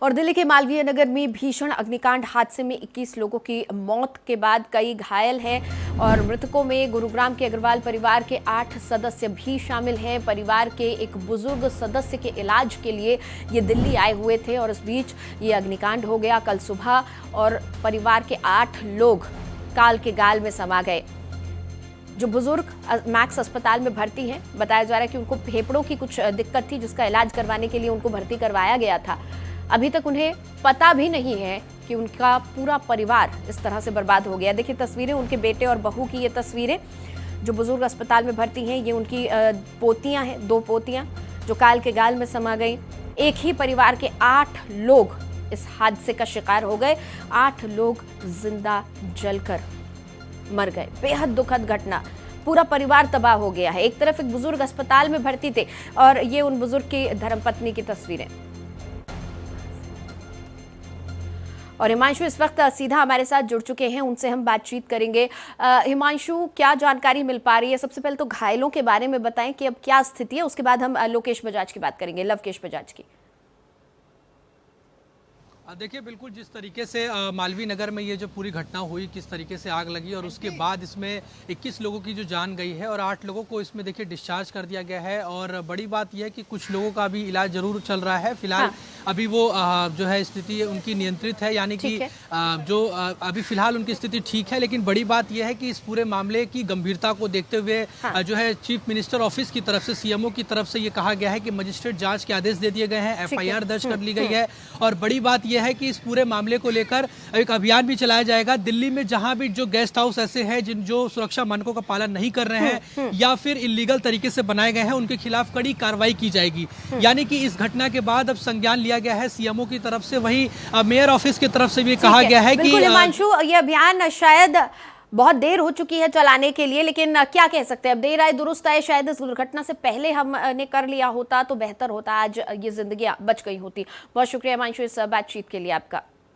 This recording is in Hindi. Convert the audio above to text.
और दिल्ली के मालवीय नगर में भीषण अग्निकांड हादसे में 21 लोगों की मौत के बाद कई घायल हैं और मृतकों में गुरुग्राम के अग्रवाल परिवार के 8 सदस्य भी शामिल हैं। परिवार के एक बुजुर्ग सदस्य के इलाज के लिए ये दिल्ली आए हुए थे और इस बीच ये अग्निकांड हो गया कल सुबह और परिवार के 8 लोग काल के गाल में समा गए। जो बुजुर्ग मैक्स अस्पताल में भर्ती हैं, बताया जा रहा है कि उनको फेफड़ों की कुछ दिक्कत थी जिसका इलाज करवाने के लिए उनको भर्ती करवाया गया था। अभी तक उन्हें पता भी नहीं है कि उनका पूरा परिवार इस तरह से बर्बाद हो गया। देखिए तस्वीरें, उनके बेटे और बहू की ये तस्वीरें। जो बुजुर्ग अस्पताल में भर्ती हैं ये उनकी पोतियां हैं, 2 पोतियां जो काल के गाल में समा गई। एक ही परिवार के 8 लोग इस हादसे का शिकार हो गए। 8 लोग जिंदा जलकर मर गए। बेहद दुखद घटना, पूरा परिवार तबाह हो गया है। एक तरफ एक बुजुर्ग अस्पताल में भर्ती थे और ये उन बुजुर्ग की धर्मपत्नी की तस्वीरें। और हिमांशु इस वक्त सीधा हमारे साथ जुड़ चुके हैं, उनसे हम बातचीत करेंगे। हिमांशु, क्या जानकारी मिल पा रही है? सबसे पहले तो घायलों के बारे में बताएं कि अब क्या स्थिति है, उसके बाद हम लोकेश बजाज की बात करेंगे, लवकेश बजाज की। देखिए, बिल्कुल जिस तरीके से मालवीय नगर में ये जो पूरी घटना हुई, किस तरीके से आग लगी और उसके बाद इसमें 21 लोगों की जो जान गई है और 8 लोगों को इसमें देखिए डिस्चार्ज कर दिया गया है। और बड़ी बात यह है कि कुछ लोगों का अभी इलाज जरूर चल रहा है। फिलहाल अभी वो जो है स्थिति उनकी नियंत्रित है, यानी कि अभी फिलहाल उनकी स्थिति ठीक है। लेकिन बड़ी बात यह है कि इस पूरे मामले की गंभीरता को देखते हुए जो है चीफ मिनिस्टर ऑफिस की तरफ से, सीएमओ की तरफ से ये कहा गया है कि मजिस्ट्रेट जाँच के आदेश दे दिए गए हैं, FIR दर्ज कर ली गई है। और बड़ी बात यह है कि इस पूरे मामले को लेकर एक अभियान भी चलाया जाएगा। दिल्ली में जहां भी जो गेस्ट हाउस ऐसे हैं जो सुरक्षा मानकों का पालन नहीं कर रहे हैं या फिर इलीगल तरीके से बनाए गए हैं, उनके खिलाफ कड़ी कार्रवाई की जाएगी। यानी कि इस घटना के बाद अब संज्ञान लिया गया है सीएमओ की तरफ से, वहीं मेयर ऑफिस की तरफ से भी कहा गया है कि हिमांशु, ये अभियान शायद बहुत देर हो चुकी है चलाने के लिए, लेकिन क्या कह सकते हैं, अब देर आए दुरुस्त आए। शायद इस दुर्घटना से पहले हमने कर लिया होता तो बेहतर होता, आज ये जिंदगी बच गई होती। बहुत शुक्रिया हिमांशु इस बातचीत के लिए आपका।